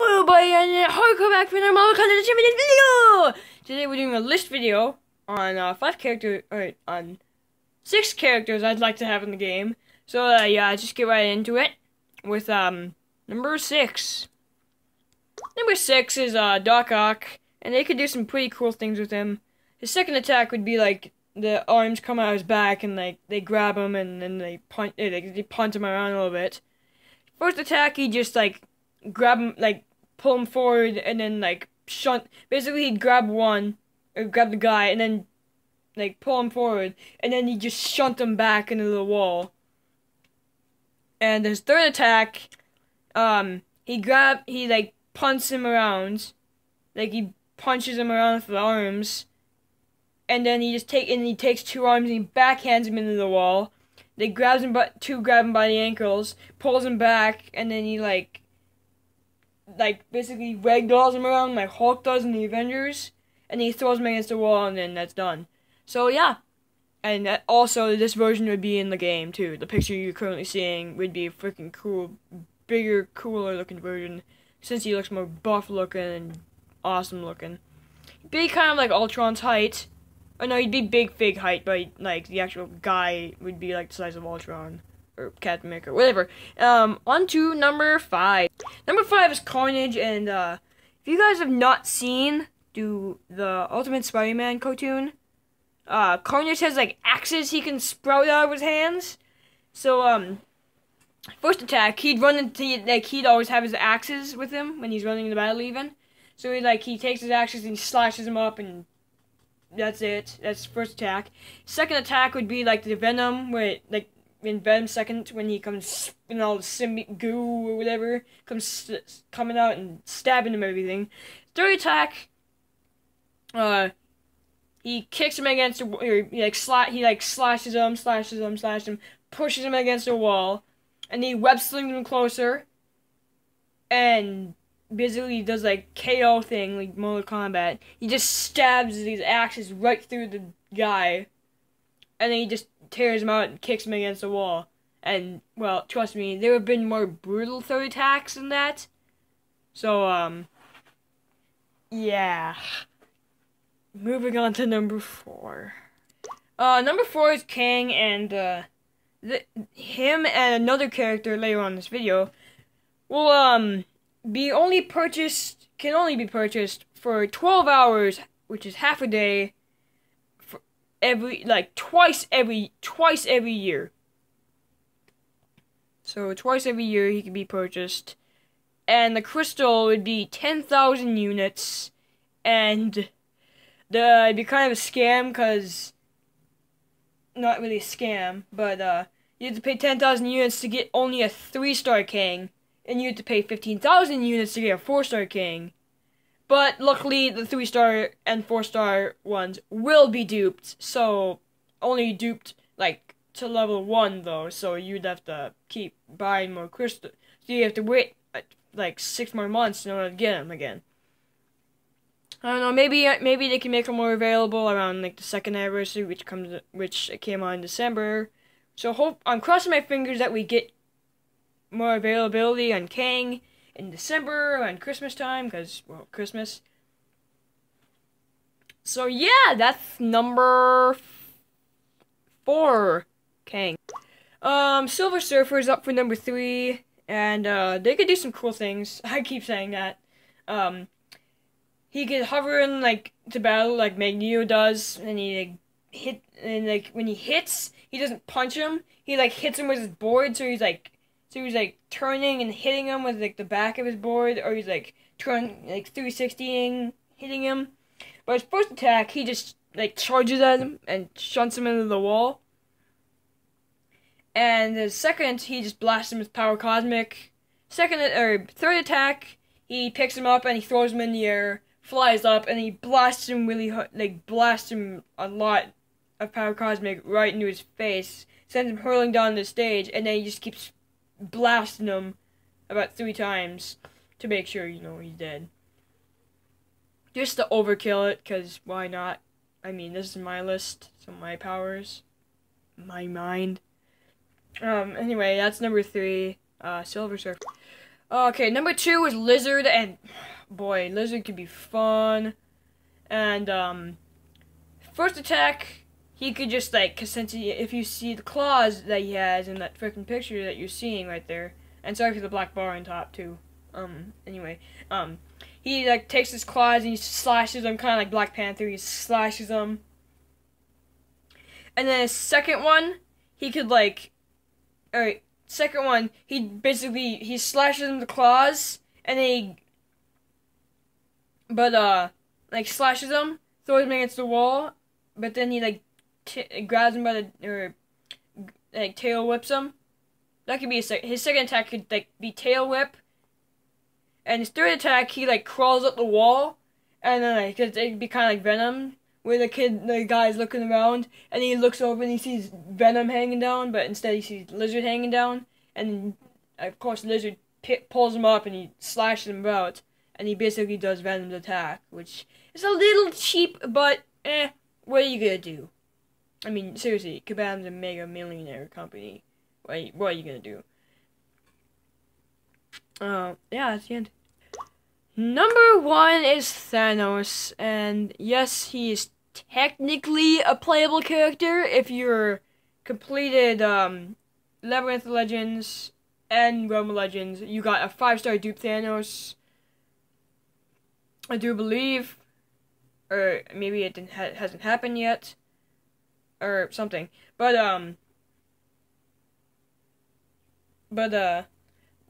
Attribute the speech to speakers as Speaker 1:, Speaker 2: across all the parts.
Speaker 1: Hello everybody, and welcome back for another Marvel Content video! Today we're doing a list video on on 6 characters I'd like to have in the game. So yeah, just get right into it with number 6. Number 6 is Doc Ock, and they could do some pretty cool things with him. His second attack would be like the arms come out of his back and like they grab him and then they punt him around a little bit. First attack, he just like grab him, like pull him forward and then like shunt. Basically, he'd grab the guy and then like pull him forward and then he'd just shunt him back into the wall. And his third attack, he like punts him around, like he punches him around with the arms, and then he takes 2 arms and he backhands him into the wall. They grab him by the ankles, pulls him back, and then he like basically ragdolls him around like Hulk does in the Avengers, and he throws him against the wall, and then that's done. So yeah, and also this version would be in the game too. The picture you're currently seeing would be a freaking cool, bigger, cooler looking version, since he looks more buff looking and awesome looking. He'd be kind of like Ultron's height. Oh no, he'd be big fig height, but like the actual guy would be like the size of Ultron or Captain America, whatever. On to number 5. Number 5 is Carnage, and if you guys have not seen the Ultimate Spider-Man cartoon, Carnage has like axes he can sprout out of his hands. So first attack, he'd always have his axes with him when he's running in the battle even. So he takes his axes and he slashes them up, and that's it. That's first attack. Second attack would be like the Venom, where in Venom's second, when he comes in all the symbiote goo or whatever, coming out and stabbing him and everything. Third attack, he kicks him against he slashes him, pushes him against a wall, and he web slings him closer, and basically does like KO thing, like Mortal Kombat. He just stabs these axes right through the guy, and then he just tears him out and kicks him against the wall. And, well, trust me, there have been more brutal third attacks than that. So, yeah. Moving on to number 4. Number 4 is Kang, and, him and another character later on in this video will, can only be purchased for 12 hours, which is half a day, for twice every year. So twice every year he can be purchased, and the crystal would be 10,000 units, and it'd be kind of a scam, cause not really a scam, but you have to pay 10,000 units to get only a 3-star Kang. And you have to pay 15,000 units to get a 4-star King. But luckily, the 3-star and 4-star ones will be duped. So, only duped, like, to level 1, though. So, you'd have to keep buying more crystals. So, you have to wait, like, 6 more months in order to get them again. I don't know, maybe they can make them more available around, like, the 2nd anniversary, which came on in December. So, I'm crossing my fingers that we get more availability on Kang in December around Christmas time, because, well, Christmas. So yeah, that's number 4, Kang. Silver Surfer is up for number 3, and they could do some cool things. I keep saying that. He could hover in to battle like Magneto does, and he when he hits, he doesn't punch him. He hits him with his board, so he's turning and hitting him with the back of his board, or he's turning 360ing, hitting him. But his first attack, he just charges at him and shunts him into the wall. And his second, he just blasts him with Power Cosmic. Third attack, he picks him up and he throws him in the air, flies up, and he blasts him really hard, blasts him a lot of Power Cosmic right into his face, sends him hurling down the stage, and then he just keeps blasting him about 3 times to make sure, he's dead. Just to overkill it, because why not? I mean, this is my list, so my powers, my mind. Anyway, that's number 3, Silver Surfer. Okay, number 2 is Lizard, and boy, Lizard could be fun. And first attack, he could just like, cause since if you see the claws that he has in that freaking picture that you're seeing right there, and sorry for the black bar on top too. Anyway, he like takes his claws and he slashes them, kind of like Black Panther. He slashes them, and then his second one, he could like, alright, second one, he slashes them with the claws, and then like slashes them, throws them against the wall, but then he like grabs him by the, or like tail whips him. That could be his second attack could like be tail whip, and his third attack he like crawls up the wall, and then like it'd be kind of like Venom, where the guy's looking around, and he looks over and he sees Venom hanging down, but instead he sees Lizard hanging down, and of course Lizard pulls him up and he slashes him about, and he basically does Venom's attack, which is a little cheap, but what are you gonna do? I mean, seriously, Kabam's a mega millionaire company. What are you gonna do? Yeah, that's the end. Number 1 is Thanos, and yes, he is technically a playable character if you're completed Labyrinth of Legends and Realm of Legends. You got a 5-star dupe Thanos, I do believe, or maybe it hasn't happened yet, or something. But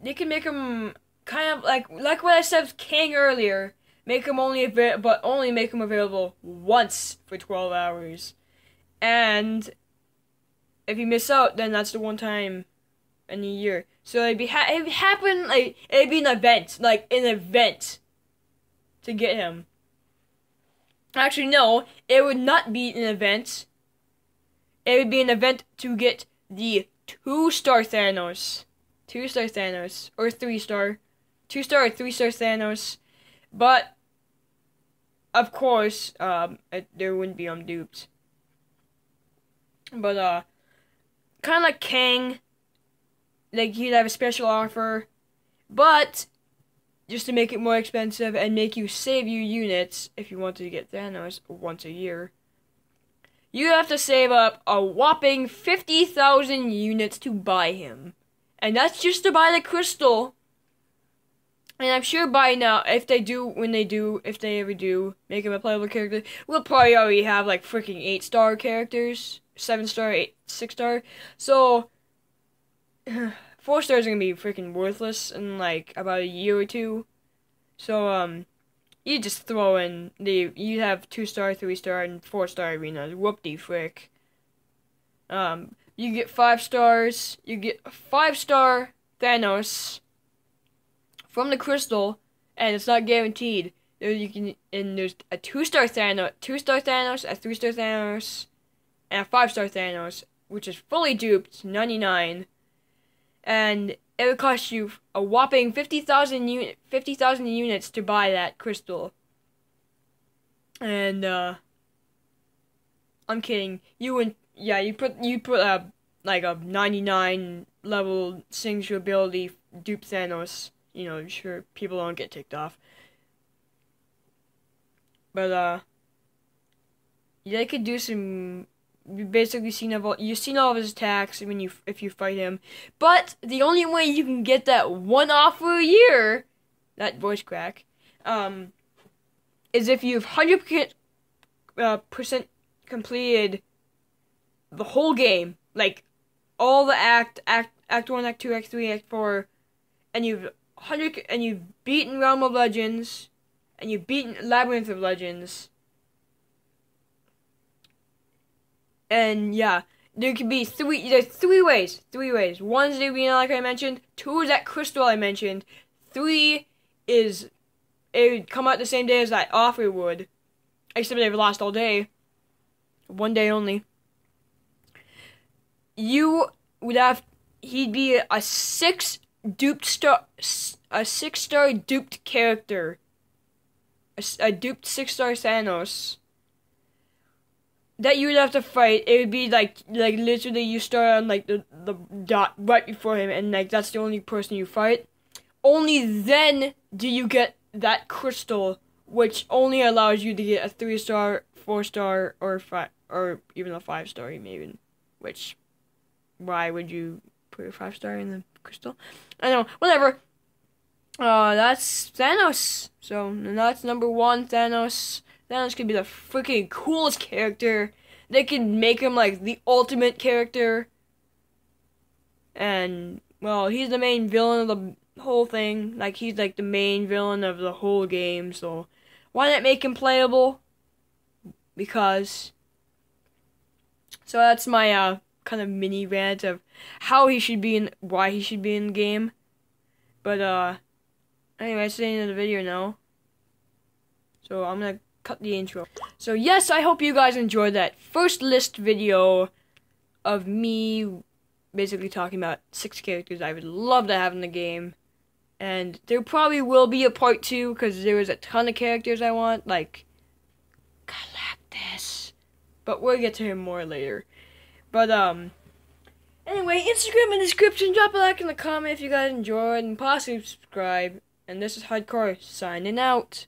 Speaker 1: they can make him kind of like what I said with Kang earlier. Make him only make him available once for 12 hours, and if you miss out, then that's the one time in a year. So it'd happen like it'd be an event to get him. Actually, no, it would not be an event. It would be an event to get the 2-star Thanos. 2-star Thanos. Or 3-star. 2-star or 3-star Thanos. But, of course, there wouldn't be duped. But, kind of like Kang. Like, he'd have a special offer. But, just to make it more expensive and make you save your units if you wanted to get Thanos once a year, you have to save up a whopping 50,000 units to buy him. And that's just to buy the crystal. And I'm sure by now, if they ever do make him a playable character, we'll probably already have like freaking 8-star characters, 7-star, 6-star. So 4 stars are gonna be freaking worthless in like about a year or two. So you just throw in you have 2-star, 3-star, and 4-star arenas. Whoop-de-frick. You get 5 stars. You get a 5-star Thanos from the crystal, and it's not guaranteed. There's a 2-star Thanos, a 3-star Thanos, and a 5-star Thanos, which is fully duped, 99, and it would cost you a whopping 50,000 units to buy that crystal. And I'm kidding. You put like a 99 level signature ability dupe Thanos. You know, sure people don't get ticked off. But they could do some. You've basically seen all of his attacks if you fight him. But the only way you can get that one off for a year, that voice crack, is if you've 100% completed the whole game, like all the Act 1, Act 2, Act 3, Act 4, and you've beaten Realm of Legends, and you've beaten Labyrinth of Legends. And yeah, there could be three ways. One is the arena, like I mentioned. 2 is that crystal I mentioned. 3 is it would come out the same day as that offer would, except they've lost all day. One day only. He'd be a 6-star duped character. A duped 6-star Thanos that you would have to fight. It would be like literally you start on like the dot right before him, and like that's the only person you fight. only then do you get that crystal, which only allows you to get a 3-star, 4-star, or 5, or even a 5-star, maybe. Which, why would you put a 5-star in the crystal? I don't know, whatever. That's Thanos. So, that's number 1, Thanos. Thanos could be the freaking coolest character. They could make him, like, the ultimate character. And, well, he's the main villain of the whole thing. Like, he's, like, the main villain of the whole game. So, why not make him playable? Because... So, that's my, kind of mini rant of how he should be in... Why he should be in the game. But, anyway, that's the end of the video now. So, I'm gonna cut the intro. So, yes, I hope you guys enjoyed that first list video of me basically talking about 6 characters I would love to have in the game. And there probably will be a part 2, because there is a ton of characters I want, like Galactus. But we'll get to him more later. But, anyway, Instagram in the description, drop a like in the comment if you guys enjoyed, and possibly subscribe. And this is Hardcore, signing out.